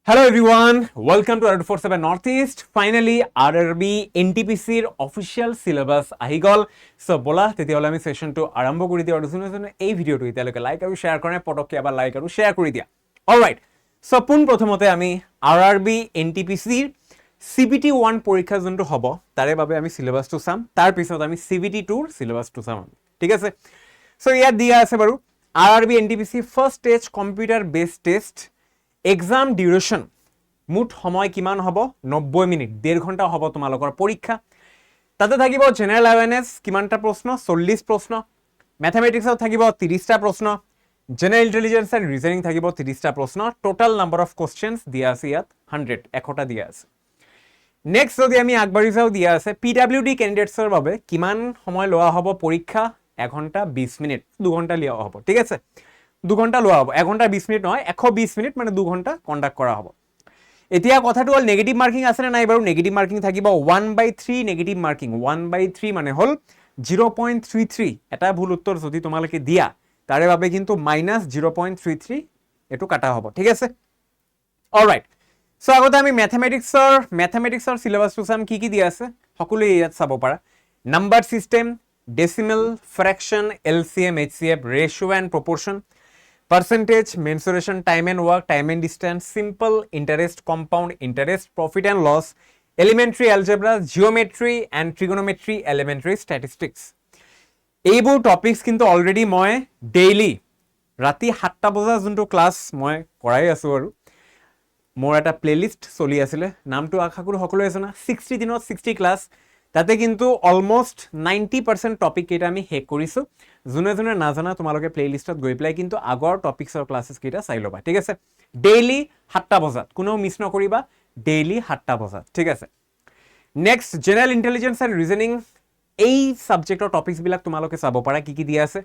Hello everyone, welcome to R247 Northeast. Finally, RRB NTPC ৰ official syllabus আহি গল। So বলা তেতিয়াহলে আমি সেশনটো আৰম্ভ কৰি দিওঁ। আৰু এই ভিডিঅটো এতিয়ালৈকে লাইক আৰু শেয়াৰ কৰা নাই, পটককৈ এবাৰ লাইক আৰু শেয়াৰ কৰি দিয়া। অলৰাইট, সো পোন প্ৰথমতে আমি RRB NTPC ৰ CBT 1 পৰীক্ষা যোনটো হ'ব তাৰে বাবে আমি সিলেবাসটো চাম, তাৰ পিছত আমি CBT 2 ৰ সিলেবাসটো চাম। ঠিক আছে, সো ইয়াত দিয়া আছে বাৰু RRB NTPC first stage computer based test exam duration মুঠ সময় কিমান হ'ব 90 মিনিট, 1.5 ঘণ্টা হ'ব তোমালোকৰ পৰীক্ষা। তাতে থাকিব জেনাৰেল অ্যাৱাৰনেস কিমানটা প্ৰশ্ন 40 প্ৰশ্ন, ম্যাথমেটিক্সত থাকিব 30টা প্ৰশ্ন, জেনাৰেল ইন্টেলিজেন্স এন্ড ৰিজনিং থাকিব 30টা প্ৰশ্ন। টোটাল নাম্বাৰ অফ কোশ্চেনস দিয়া আছে ইয়াত 100টা দিয়া আছে। নেক্সট যদি আমি আগবাঢ়ি যাওঁ, দিয়া আছে PWD ক্যান্ডিডেটছৰ বাবে কিমান সময় লোৱা হ'ব পৰীক্ষা 1 ঘণ্টা 20 মিনিট, 2 ঘণ্টা লোৱা হ'ব। ঠিক আছে, 2 ঘণ্টা লোৱা হ'ব, 1 ঘণ্টা 20 মিনিট নহয়, 120 মিনিট মানে 2 ঘণ্টা কন্ডাক্ট কৰা হ'ব। এতিয়া কথাটো হ'ল নেগেটিভ মাৰ্কিং আছে নে নাই বাৰু? নেগেটিভ মাৰ্কিং থাকিব 1/3 নেগেটিভ মাৰ্কিং, 1/3 মানে হ'ল 0.33। এটা ভুল উত্তৰ যদি তোমালোকে দিয়া তাৰে বাবে কিন্তু -0.33 এটো কাটা হ'ব। ঠিক আছে, অলৰাইট। সো আগতে আমি ম্যাথমেটিক্সৰ সিলেবাসটো চাম, কি দিয়া আছে সকলোৱে ইয়াত চাব পাৰা। Number system, decimal, fraction, LCM, HCF, ratio and proportion, percentage, mensuration, time and work, time and distance, simple interest, compound interest, profit and loss, elementary algebra, geometry and trigonometry, elementary statistics. এইবোৰ topics কিন্তু already মই daily ৰাতি 7টা বজা যোনটো class মই কৰাই আছো। আৰু মোৰ এটা প্লেলিষ্ট চলি আছিলে, নামটো আশা কৰোঁ সকলোৱে জানা, 60 দিনত 60 ক্লাছ। তাতে কিন্তু অলমোষ্ট 90% টপিক কেইটা আমি শেষ কৰিছোঁ। যোনে যোনে নাজানা তোমালোকে প্লেলিষ্টত গৈ পেলাই কিন্তু আগৰ টপিকছৰ ক্লাছেছ কেইটা চাই ল'বা। ঠিক আছে, ডেইলি 7টা বজাত, কোনো মিছ নকৰিবা, ডেইলি 7টা বজাত। ঠিক আছে, next general intelligence and reasoning, এই সাবজেক্টৰ টপিকছবিলাক তোমালোকে চাব পাৰা। কি দিয়া আছে?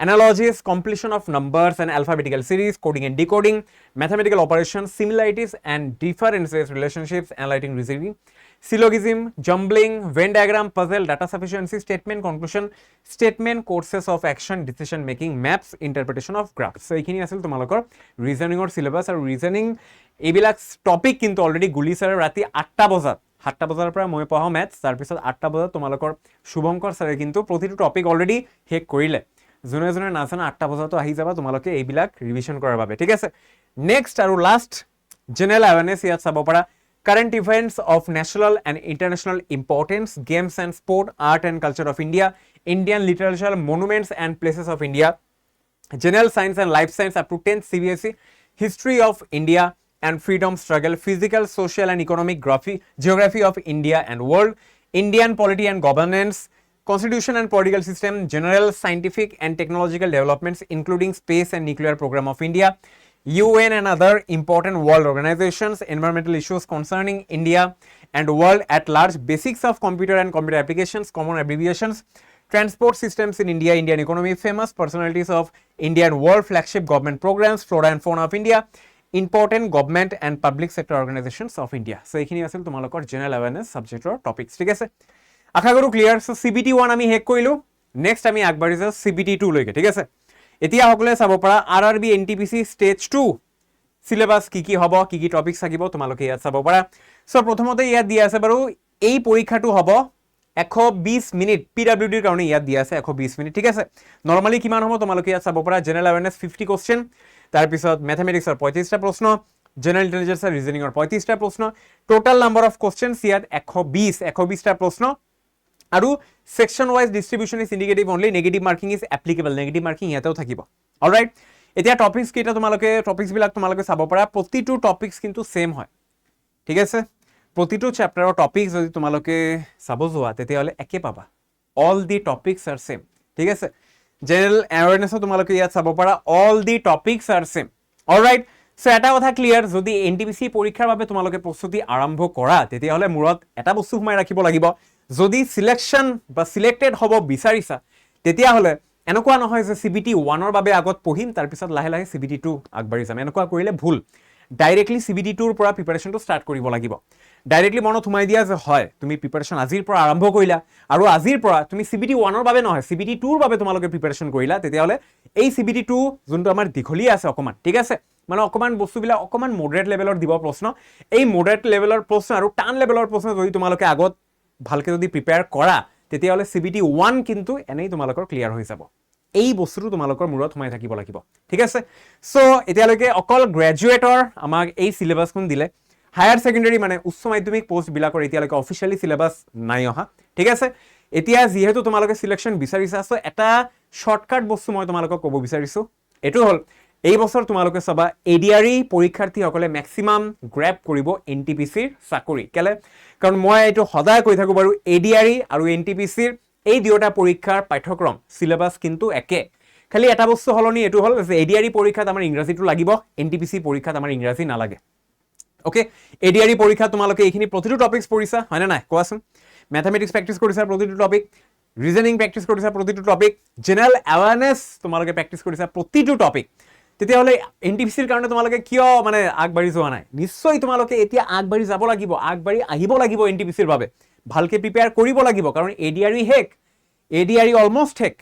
Analogies, completion of numbers and alphabetical series, coding and decoding, mathematical operation, similarities and differences, relationships, analytical reasoning, syllogism, jumbling, Venn diagram, puzzle, data sufficiency, statement, conclusion, statement, courses of action, decision making, maps, interpretation of graphs. So এইখিনি আছিল তোমালোকৰ ৰিজনিঙৰ syllabus. আৰু reasoning এইবিলাক topic কিন্তু already গুলিছে ৰাতি 8টা বজাত। 7টা বজাৰ পৰা মই পঢ়াওঁ মেথছ, তাৰপিছত 8টা বজাত তোমালোকৰ শুভঙ্কৰ ছাৰে কিন্তু প্ৰতিটো টপিক অলৰেডি শেষ কৰিলে। যোনে যোনে নাজানা 8টা বজাতো আহি যাবা তোমালোকে এইবিলাক ৰিভিজন কৰাৰ বাবে। ঠিক আছে, নেক্সট আৰু লাষ্ট জেনাৰেল অ্যাৱাৰনেস ইয়াত চাব পাৰা। Current events of national and international importance, games and sport, art and culture of India, Indian literature, monuments and places of India, general science and life science up to 10th CBSE, history of India and freedom struggle, physical, social and economic geography of India and world, Indian polity and governance, constitution and political system, general scientific and technological developments including space and nuclear program of India, UN and other important world organizations, environmental issues concerning India and world at large, basics of computer and computer applications, common abbreviations, transport systems in India, Indian economy, famous personalities of India and world, flagship government programs, flora and fauna of India, important government and public sector organisations of India. So' এইখিনি আছিল তোমালোকৰ general অ্যাৱাৰনেছ ছাবজেক্টৰ topics. ঠিক আছে, আশা কৰোঁ clear. চ' CBT 1 আমি শেষ কৰিলোঁ, next আমি আগবাঢ়ি যাওঁ CBT 2 লৈকে। ঠিক আছে, এতিয়া সকলোৱে চাব পাৰা RRB NTPC ষ্টেজ 2 সিলেবাছ কি হ'ব, কি টপিকছ থাকিব তোমালোকে ইয়াত চাব পাৰা। চ' প্ৰথমতে ইয়াত দিয়া আছে বাৰু এই পৰীক্ষাটো হ'ব 120 মিনিট, PWDৰ কাৰণে ইয়াত দিয়া আছে 120 মিনিট। ঠিক আছে, নৰ্মালি কিমান হ'ব তোমালোকে ইয়াত চাব পাৰা। জেনাৰেল অ্যাৱাৰনেছ 50 কোশ্চেন, তাৰপিছত মেথমেটিক্সৰ 35টা প্ৰশ্ন, জেনাৰেল ইন্টেলিজেন্স আৰু ৰিজনিঙৰ 35টা প্ৰশ্ন। টোটাল নাম্বাৰ অফ কোশ্চেনছ ইয়াত 120টা প্ৰশ্ন। আৰু section wise distribution is indicative only, negative marking is applicable, negative marking ইয়াতেও থাকিব। অলৰাইট, এতিয়া টপিকছ কেইটা টপিকছবিলাক তোমালোকে চাব পাৰা। প্ৰতিটো টপিকছ কিন্তু সেম হয়। ঠিক আছে, প্ৰতিটো চেপ্টাৰৰ টপিক যদি তোমালোকে চাব যোৱা তেতিয়াহ'লে একে পাবা, all the topics R same. ঠিক আছে, জেনাৰেল অ্যাৱাৰনেসও তোমালোকে ইয়াত চাব পাৰা, all the topics R same. Alright, so এটা কথা ক্লিয়াৰ, যদি NTPC পৰীক্ষাৰ বাবে তোমালোকে প্ৰস্তুতি আৰম্ভ কৰা তেতিয়াহ'লে মূৰত এটা বস্তু সোমাই ৰাখিব লাগিব, যদি সিলেকশ্যন বা সিলেক্টেড হ'ব বিচাৰিছা তেতিয়াহ'লে এনেকুৱা নহয় যে CBT 1ৰ বাবে আগত পঢ়িম তাৰপিছত লাহে লাহে CBT 2 আগবাঢ়ি যাম। এনেকুৱা কৰিলে ভুল, ডাইৰেক্টলি CBT 2ৰ পৰা প্ৰিপাৰেশ্যনটো ষ্টাৰ্ট কৰিব লাগিব। ডাইৰেক্টলি মনত সোমাই দিয়া যে হয় তুমি প্ৰিপাৰেশ্যন আজিৰ পৰা আৰম্ভ কৰিলা আৰু আজিৰ পৰা তুমি CBT 1ৰ বাবে নহয় CBT 2ৰ বাবে তোমালোকে প্ৰিপাৰেশ্যন কৰিলা, তেতিয়াহ'লে এই CBT 2 যোনটো আমাৰ দীঘলীয়া আছে অকণমান, ঠিক আছে, মানে অকণমান বস্তুবিলাক অকণমান মডাৰেট লেভেলৰ দিব প্ৰশ্ন, এই মডাৰেট লেভেলৰ প্ৰশ্ন আৰু টান লেভেলৰ প্ৰশ্ন যদি তোমালোকে আগত ভালকৈ যদি প্ৰিপেয়াৰ কৰা, তেতিয়াহ'লে CBT 1 কিন্তু এনেই তোমালোকৰ ক্লিয়াৰ হৈ যাব। এই বস্তুটো তোমালোকৰ মূৰত সোমাই থাকিব লাগিব, ঠিক আছে। চ' এতিয়ালৈকে অকল গ্ৰেজুৱেটৰ আমাক এই চিলেবাছখন দিলে, হায়াৰ ছেকেণ্ডেৰী মানে উচ্চ মাধ্যমিক পষ্টবিলাকৰ এতিয়ালৈকে অফিচিয়েলি চিলেবাছ নাই অহা, ঠিক আছে। এতিয়া যিহেতু তোমালোকে চিলেকশ্যন বিচাৰিছা, চ' এটা শ্বৰ্টকাট বস্তু মই তোমালোকক ক'ব বিচাৰিছোঁ, এইটো হ'ল এই বছৰ তোমালোকে চাবা ADRE পৰীক্ষাৰ্থীসকলে মেক্সিমাম গ্ৰেপ কৰিব NTPCৰ চাকৰি। কেলে? কাৰণ মই এইটো সদায় কৈ থাকোঁ বাৰু, ADRE আৰু NTPCৰ এই দুয়োটা পৰীক্ষাৰ পাঠ্যক্ৰম চিলেবাছ কিন্তু একে, খালি এটা বস্তু সলনি এইটো হ'ল যে ADRE পৰীক্ষাত আমাৰ ইংৰাজীটো লাগিব, NTPC পৰীক্ষাত আমাৰ ইংৰাজী নালাগে। অ'কে, ADRE পৰীক্ষাত তোমালোকে এইখিনি প্ৰতিটো টপিকছ পঢ়িছা হয়নে নাই কোৱাচোন? মেথামেটিক্স প্ৰেক্টিছ কৰিছা প্ৰতিটো টপিক, ৰিজনিং প্ৰেক্টিছ কৰিছা প্ৰতিটো টপিক, জেনেৰেল এৱাৰনেছ তোমালোকে প্ৰেক্টিছ কৰিছা প্ৰতিটো টপিক, তেতিয়াহ'লে NTPCৰ কাৰণে তোমালোকে কিয় মানে আগবাঢ়ি যোৱা নাই? নিশ্চয় তোমালোকে এতিয়া আগবাঢ়ি যাব লাগিব, আগবাঢ়ি আহিব লাগিব NTPCৰ বাবে, ভালকৈ প্ৰিপেয়াৰ কৰিব লাগিব, কাৰণ ADRE শেষ, ADRE অলমষ্ট শেষ,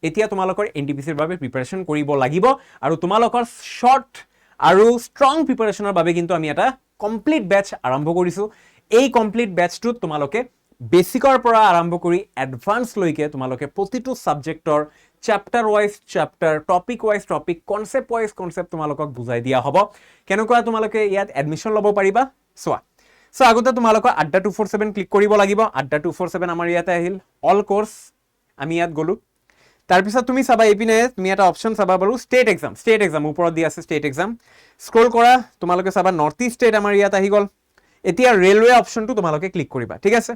এতিয়া তোমালোকৰ NTPCৰ বাবে প্ৰিপেৰেশ্যন কৰিব লাগিব। আৰু তোমালোকৰ শ্বৰ্ট আৰু ষ্ট্ৰং প্ৰিপেৰেশ্যনৰ বাবে কিন্তু আমি এটা কমপ্লিট বেটচ আৰম্ভ কৰিছোঁ। এই কমপ্লিট বেটচটোত তোমালোকে বেচিকৰ পৰা আৰম্ভ কৰি এডভান্সলৈকে তোমালোকে প্ৰতিটো ছাবজেক্টৰ chapter wise chapter, topic wise topic, concept wise concept তোমালোকক বুজাই দিয়া হ'ব। কেনেকুৱা তোমালোকে ইয়াত এডমিশ্যন ল'ব পাৰিবা চোৱা। চ' আগতে তোমালোকৰ আড্ডা 247 ক্লিক কৰিব লাগিব। আড্ডা 247 আমাৰ ইয়াতে আহিল, অল কোৰ্চ আমি ইয়াত গ'লোঁ। তাৰপিছত তুমি চাবা এইপিনে তুমি এটা অপশ্যন চাবা বাৰু, ষ্টেট এক্সাম ওপৰত দি আছে, ষ্টেট এক্সাম স্ক্ৰল কৰা, তোমালোকে চাবা নৰ্থ ইষ্ট ষ্টেট আমাৰ ইয়াত আহি গ'ল। এতিয়া ৰেলৱে অপশ্যনটো তোমালোকে ক্লিক কৰিবা, ঠিক আছে।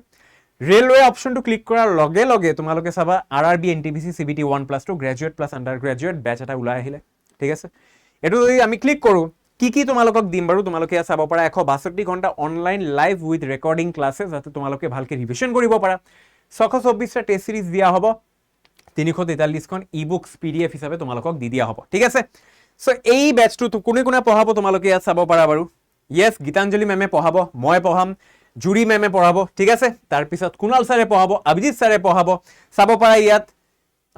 ৰেলৱে অপশ্যনটো ক্লিক কৰাৰ লগে লগে তোমালোকে চাবা RRB NTPC CBT 1+2 graduate plus undergraduate batch এটা ওলাই আহিলে, ঠিক আছে। এইটো যদি আমি ক্লিক কৰোঁ, কি তোমালোকক দিম বাৰু, তোমালোকে ইয়াত চাব পাৰা 162 ঘণ্টা online live with recording classes, যাতে তোমালোকে ভালকৈ ৰিভিশ্যন কৰিব পাৰা। 624টা টেষ্ট চিৰিজ দিয়া হ'ব, 343খন ই-বুকছ PDF হিচাপে তোমালোকক দি দিয়া হ'ব, ঠিক আছে। চ' এই বেচটো কোনে কোনে পঢ়াব তোমালোকে ইয়াত চাব পাৰা বাৰু। য়েছ, গীতাঞ্জলি মেমে পঢ়াব, মই পঢ়াম, জুৰি মেমে পঢ়াব, ঠিক আছে। তাৰপিছত কুণাল ছাৰে পঢ়াব, অভিজিত ছাৰে পঢ়াব, চাব পাৰা ইয়াত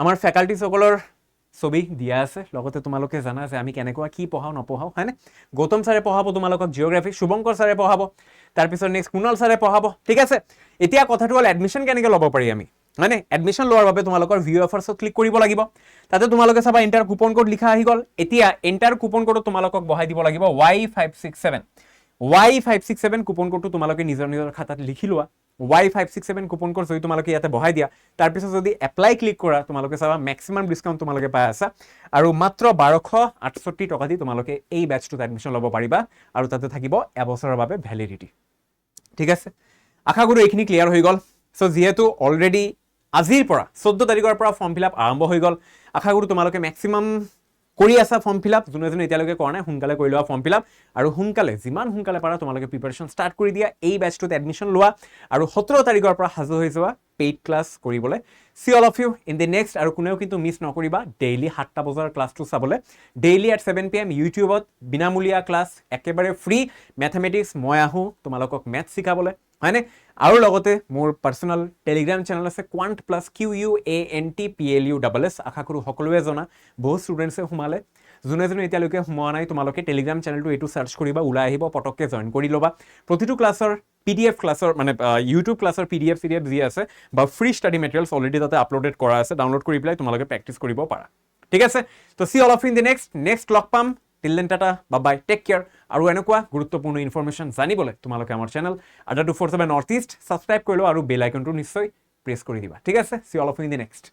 আমাৰ ফেকাল্টিসকলৰ ছবি দিয়া আছে, লগতে তোমালোকে জানা যে আমি কেনেকুৱা কি পঢ়াওঁ নপঢ়াওঁ হয়নে। গৌতম ছাৰে পঢ়াব তোমালোকক জিঅ'গ্ৰাফী, শুভংকৰ ছাৰে পঢ়াব, তাৰপিছত নেক্সট কুণাল ছাৰে পঢ়াব, ঠিক আছে। এতিয়া কথাটো হ'ল এডমিশ্যন কেনেকৈ ল'ব পাৰি আমি হয়নে। এডমিশ্যন লোৱাৰ বাবে তোমালোকৰ ভিউ অফাৰ্ছত ক্লিক কৰিব লাগিব। তাতে তোমালোকে চাবা এণ্টাৰ কুপন কোড লিখা আহি গ'ল। এতিয়া এণ্টাৰ কুপন কোডত তোমালোকক বহাই দিব লাগিব Y567 কুপন কোডটো তোমালোকে নিজৰ খাতাত লিখি লোৱা। Y567 কুপন কোড যদি তোমালোকে ইয়াতে বহাই দিয়া, তাৰপিছত যদি এপ্লাই ক্লিক কৰা, তোমালোকে চাবা মেক্সিমাম ডিছকাউণ্ট তোমালোকে পাই আছা, আৰু মাত্ৰ 1268 টকা দি তোমালোকে এই বেচটোত এডমিশ্যন ল'ব পাৰিবা, আৰু তাতে থাকিব এবছৰৰ বাবে ভেলিডিটি, ঠিক আছে। আশা কৰোঁ এইখিনি ক্লিয়াৰ হৈ গ'ল। চ' যিহেতু অলৰেডি আজিৰ পৰা 14 তাৰিখৰ পৰা ফৰ্ম ফিল আপ আৰম্ভ হৈ গ'ল, আশা কৰোঁ তোমালোকে মেক্সিমাম কৰি আছা ফৰ্ম ফিল আপ, যোনে এতিয়ালৈকে কৰা নাই সোনকালে কৰি লোৱা ফৰ্ম ফিল আপ, আৰু সোনকালে যিমান সোনকালে পাৰা তোমালোকে প্ৰিপাৰেশ্যন ষ্টাৰ্ট কৰি দিয়া, এই বেচটোত এডমিশ্যন লোৱা, আৰু 17 তাৰিখৰ পৰা সাজু হৈ যোৱা পেইড ক্লাছ কৰিবলৈ। See all of you in the next, আৰু কোনেও কিন্তু মিছ নকৰিবা ডেইলি 7টা বজাৰ ক্লাছটো চাবলৈ, ডেইলি এট 7 PM ইউটিউবত বিনামূলীয়া ক্লাছ, একেবাৰে ফ্ৰী মেথমেটিক্স, মই আহোঁ তোমালোকক মেথছ শিকাবলৈ হয়নে। আৰু লগতে মোৰ পাৰ্চনেল টেলিগ্ৰাম চেনেল আছে কোৱান্ট প্লাছ QUANTPLUSS, আশা কৰোঁ সকলোৱে জনা, বহুত ষ্টুডেণ্টছে সোমালে, যোনে এতিয়ালৈকে সোমোৱা নাই তোমালোকে টেলিগ্ৰাম চেনেলটো এইটো চাৰ্চ কৰিবা, ওলাই আহিব, পটককৈ জইন কৰি ল'বা। প্ৰতিটো ক্লাছৰ PDF ক্লাছৰ মানে ইউটিউব ক্লাছৰ PDF যি আছে বা ফ্ৰী ষ্টাডি মেটেৰিয়েলছ অলৰেডি তাতে আপলোডেড কৰা আছে, ডাউনলোড কৰি পেলাই তোমালোকে প্ৰেক্টিছ কৰিব পাৰা, ঠিক আছে। To see all of in the next লগ পাম। Till then tata, bye, take care. আৰু এনেকুৱা গুৰুত্বপূৰ্ণ ইনফৰমেশ্যন জানিবলৈ তোমালোকে আমাৰ চেনেল আড্ডা 247 নৰ্থ ইষ্ট ছাবস্ক্ৰাইব কৰি লোৱা, আৰু বেল আইকনটো নিশ্চয় প্ৰেছ কৰি দিবা, ঠিক আছে। C all of in the next.